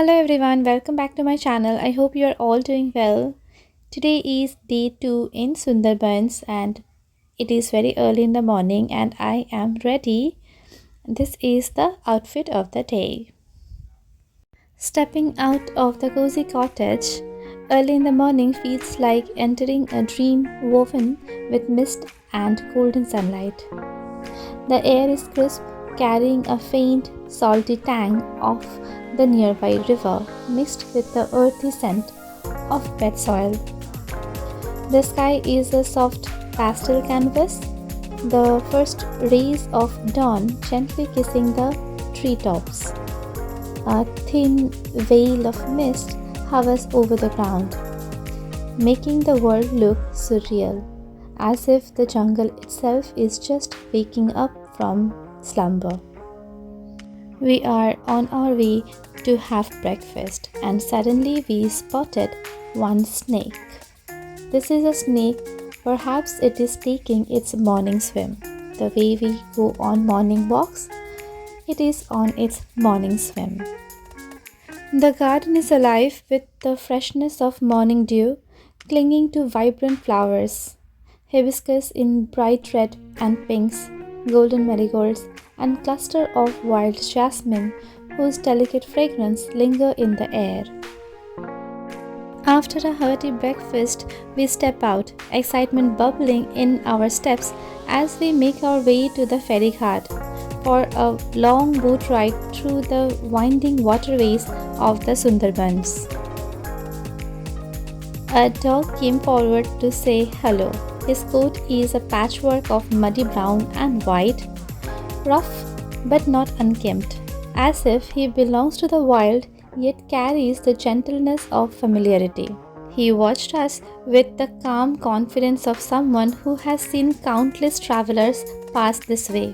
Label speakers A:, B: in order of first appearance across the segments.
A: Hello everyone, welcome back to my channel. I hope you are all doing well. Today is day 2 in Sundarbans and it is very early in the morning and I am ready. This is the outfit of the day. Stepping out of the cozy cottage early in the morning feels like entering a dream woven with mist and golden sunlight. The air is crisp, carrying a faint, salty tang of the nearby river mixed with the earthy scent of wet soil. The sky is a soft pastel canvas, the first rays of dawn gently kissing the treetops. A thin veil of mist hovers over the ground, making the world look surreal, as if the jungle itself is just waking up from slumber. We are on our way to have breakfast and suddenly we spotted one snake. This is a snake, perhaps it is taking its morning swim. The way we go on morning walks, it is on its morning swim. The garden is alive with the freshness of morning dew clinging to vibrant flowers. Hibiscus in bright red and pinks, golden marigolds, and cluster of wild jasmine whose delicate fragrance linger in the air. After a hearty breakfast, we step out, excitement bubbling in our steps as we make our way to the ferry ghat for a long boat ride through the winding waterways of the Sundarbans. A dog came forward to say hello. His coat is a patchwork of muddy brown and white, rough but not unkempt, as if he belongs to the wild yet carries the gentleness of familiarity. He watched us with the calm confidence of someone who has seen countless travelers pass this way.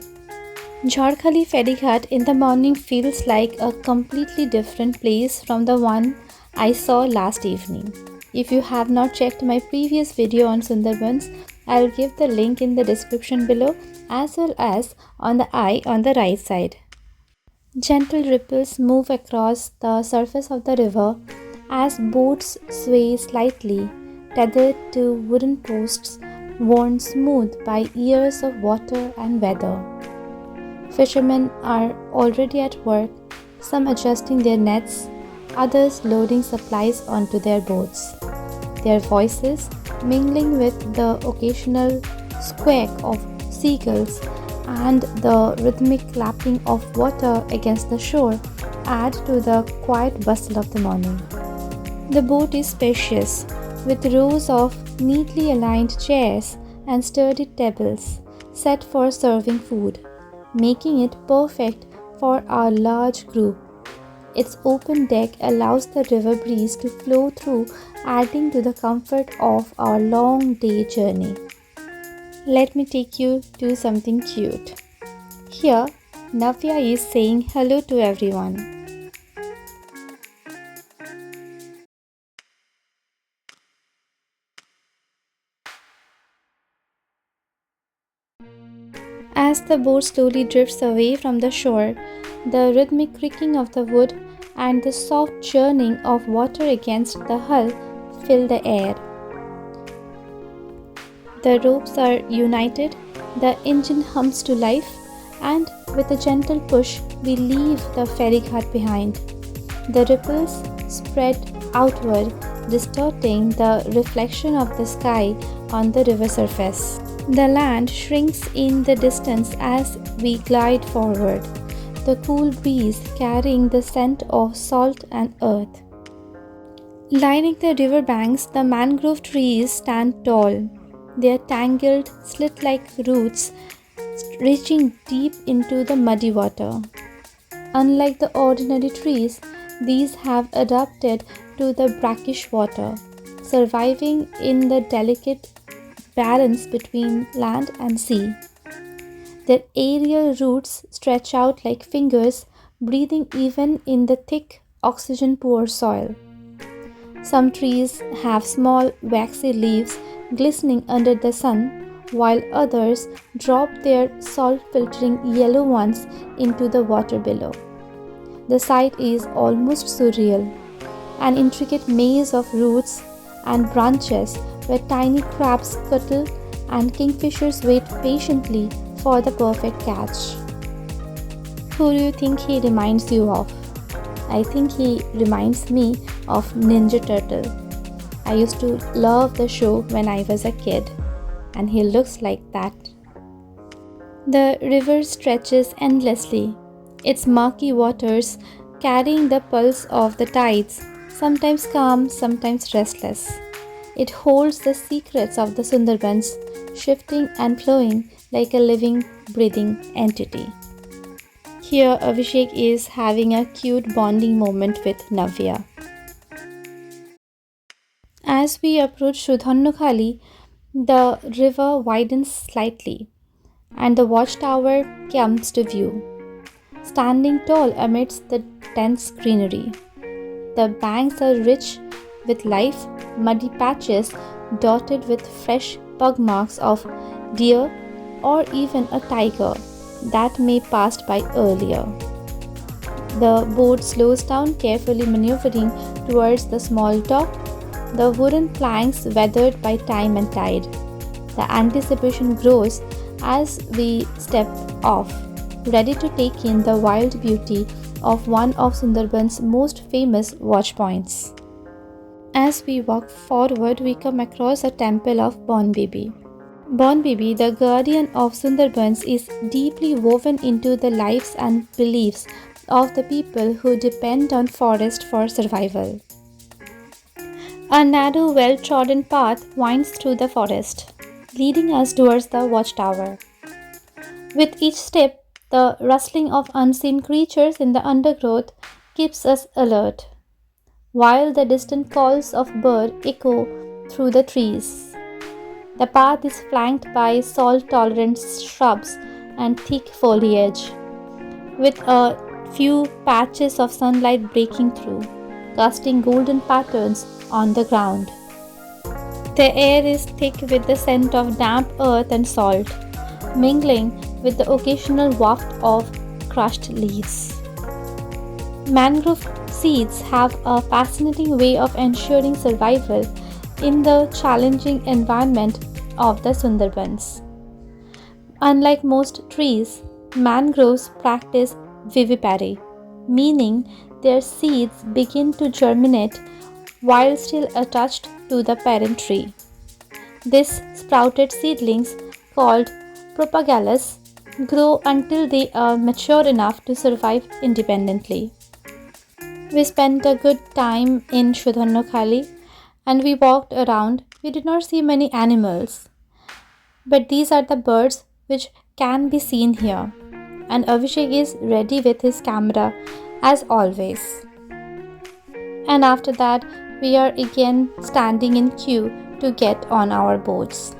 A: Jharkhali ferry ghat in the morning feels like a completely different place from the one I saw last evening. If you have not checked my previous video on Sundarbans, I'll give the link in the description below as well as on the eye on the right side. Gentle ripples move across the surface of the river as boats sway slightly, tethered to wooden posts worn smooth by years of water and weather. Fishermen are already at work, some adjusting their nets, others loading supplies onto their boats. Their voices, mingling with the occasional squawk of seagulls and the rhythmic lapping of water against the shore, add to the quiet bustle of the morning. The boat is spacious, with rows of neatly aligned chairs and sturdy tables set for serving food, making it perfect for our large group. Its open deck allows the river breeze to flow through, adding to the comfort of our long day journey. Let me take you to something cute. Here, Navya is saying hello to everyone. As the boat slowly drifts away from the shore, the rhythmic creaking of the wood and the soft churning of water against the hull fill the air. The ropes are united, the engine hums to life, and with a gentle push, we leave the ferry ghat behind. The ripples spread outward, distorting the reflection of the sky on the river surface. The land shrinks in the distance as we glide forward, the cool breeze carrying the scent of salt and earth. Lining the river banks, the mangrove trees stand tall, their tangled, slit-like roots reaching deep into the muddy water. Unlike the ordinary trees, these have adapted to the brackish water, surviving in the delicate balance between land and sea. Their aerial roots stretch out like fingers, breathing even in the thick, oxygen-poor soil. Some trees have small, waxy leaves glistening under the sun, while others drop their salt-filtering yellow ones into the water below. The sight is almost surreal, an intricate maze of roots and branches where tiny crabs scuttle and kingfishers wait patiently for the perfect catch. Who do you think he reminds you of? I think he reminds me of Ninja Turtle. I used to love the show when I was a kid, and he looks like that. The river stretches endlessly, its murky waters carrying the pulse of the tides, sometimes calm, sometimes restless. It holds the secrets of the Sundarbans, shifting and flowing like a living, breathing entity. Here, Abhishek is having a cute bonding moment with Navya. As we approach Sudhanyakhali, the river widens slightly, and the watchtower comes to view, standing tall amidst the dense greenery. The banks are rich with life, muddy patches dotted with fresh pugmarks of deer or even a tiger that may passed by earlier. The boat slows down, carefully maneuvering towards the small dock, the wooden planks weathered by time and tide. The anticipation grows as we step off, ready to take in the wild beauty of one of Sundarban's most famous watch points. As we walk forward, we come across a temple of Bon Bibi. Bon Bibi, the guardian of Sundarbans, is deeply woven into the lives and beliefs of the people who depend on forest for survival. A narrow, well-trodden path winds through the forest, leading us towards the watchtower. With each step, the rustling of unseen creatures in the undergrowth keeps us alert, while the distant calls of birds echo through the trees. The path is flanked by salt-tolerant shrubs and thick foliage, with a few patches of sunlight breaking through, casting golden patterns on the ground. The air is thick with the scent of damp earth and salt, mingling with the occasional waft of crushed leaves. Mangrove seeds have a fascinating way of ensuring survival in the challenging environment of the Sundarbans. Unlike most trees, mangroves practice vivipary, meaning their seeds begin to germinate while still attached to the parent tree. These sprouted seedlings, called propagales, grow until they are mature enough to survive independently. We spent a good time in Sudhanyakhali and we walked around. We did not see many animals, but these are the birds which can be seen here. And Abhishek is ready with his camera as always. And after that, we are again standing in queue to get on our boats.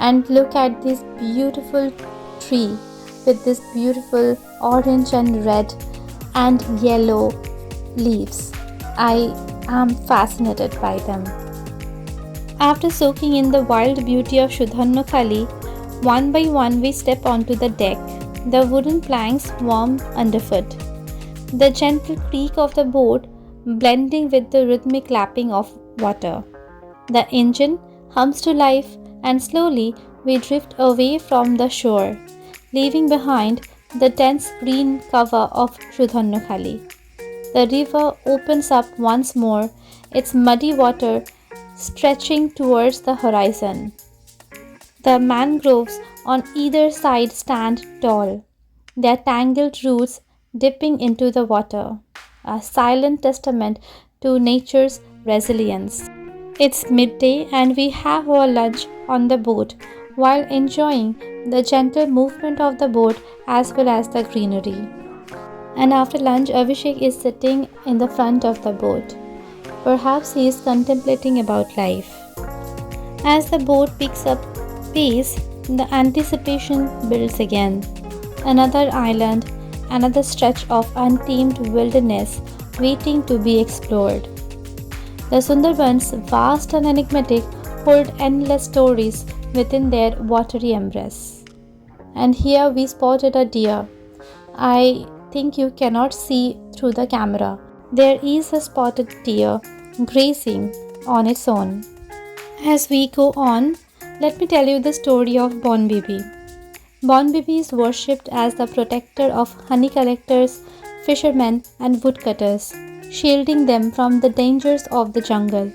A: And look at this beautiful tree with this beautiful orange and red and yellow leaves. I am fascinated by them. After soaking in the wild beauty of Sudhanyakhali, one by one we step onto the deck, the wooden planks warm underfoot, the gentle creak of the boat blending with the rhythmic lapping of water. The engine hums to life and slowly we drift away from the shore, leaving behind the dense green cover of Sudhanyakhali. The river opens up once more, its muddy water stretching towards the horizon. The mangroves on either side stand tall, their tangled roots dipping into the water, a silent testament to nature's resilience. It's midday and we have our lunch on the boat while enjoying the gentle movement of the boat as well as the greenery. And after lunch, Abhishek is sitting in the front of the boat. Perhaps he is contemplating about life. As the boat picks up pace, the anticipation builds again. Another island, another stretch of untamed wilderness waiting to be explored. The Sundarbans, vast and enigmatic, hold endless stories within their watery embrace. And here we spotted a deer. I think you cannot see through the camera. There is a spotted deer grazing on its own. As we go on, let me tell you the story of Bonbibi. Bonbibi is worshipped as the protector of honey collectors, fishermen, and woodcutters, shielding them from the dangers of the jungle,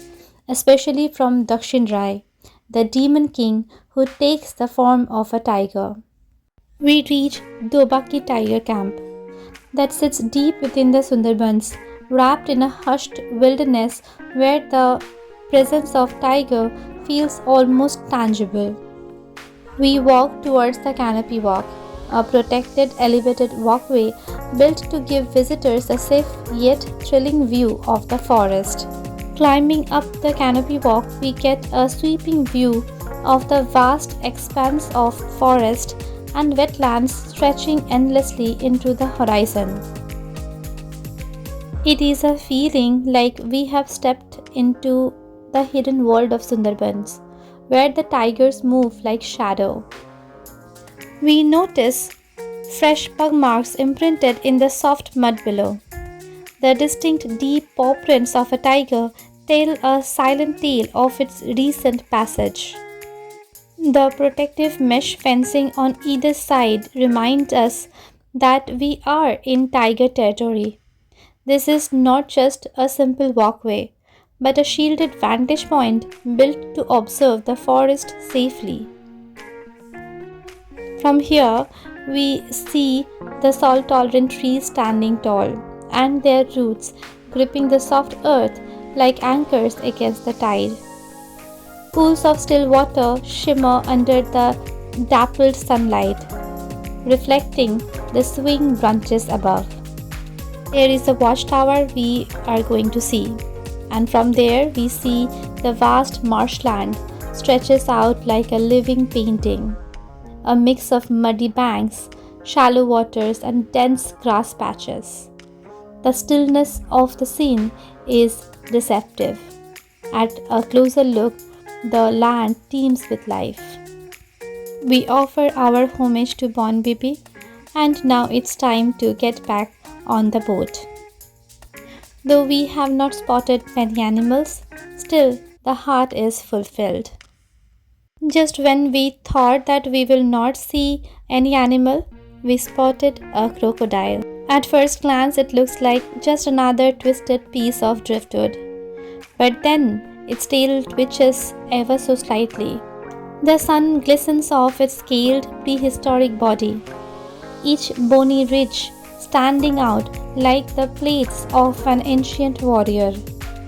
A: especially from Dakshin Rai, the demon king who takes the form of a tiger. We reach Dobanki Tiger Camp that sits deep within the Sundarbans, wrapped in a hushed wilderness where the presence of tiger feels almost tangible. We walk towards the Canopy Walk, a protected elevated walkway built to give visitors a safe yet thrilling view of the forest. Climbing up the Canopy Walk, we get a sweeping view of the vast expanse of forest and wetlands stretching endlessly into the horizon. It is a feeling like we have stepped into the hidden world of Sundarbans, where the tigers move like shadow. We notice fresh pugmarks imprinted in the soft mud below. The distinct deep paw prints of a tiger tell a silent tale of its recent passage. The protective mesh fencing on either side reminds us that we are in tiger territory. This is not just a simple walkway, but a shielded vantage point built to observe the forest safely. From here, we see the salt-tolerant trees standing tall, and their roots gripping the soft earth like anchors against the tide. Pools of still water shimmer under the dappled sunlight, reflecting the swaying branches above. There is the watchtower we are going to see, and from there we see the vast marshland stretches out like a living painting, a mix of muddy banks, shallow waters, and dense grass patches. The stillness of the scene is deceptive. At a closer look, the land teems with life. We offer our homage to Bonbibi, and now it's time to get back on the boat. Though we have not spotted many animals, still the heart is fulfilled. Just when we thought that we will not see any animal, we spotted a crocodile. At first glance, it looks like just another twisted piece of driftwood. But then its tail twitches ever so slightly. The sun glistens off its scaled prehistoric body, each bony ridge standing out like the plates of an ancient warrior.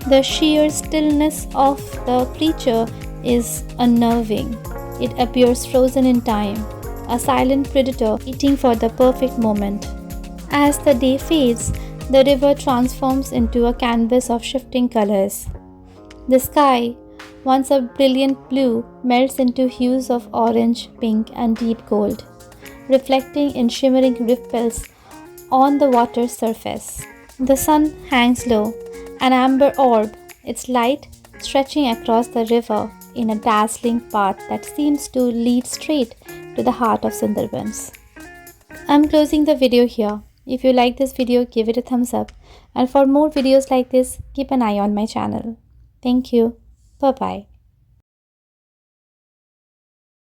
A: The sheer stillness of the creature is unnerving. It appears frozen in time, a silent predator waiting for the perfect moment. As the day fades, the river transforms into a canvas of shifting colors. The sky, once a brilliant blue, melts into hues of orange, pink, and deep gold, reflecting in shimmering ripples on the water's surface. The sun hangs low, an amber orb, its light stretching across the river in a dazzling path that seems to lead straight to the heart of Sundarbans. I'm closing the video here. If you like this video, give it a thumbs up, and for more videos like this, keep an eye on my channel. Thank you. Bye-bye.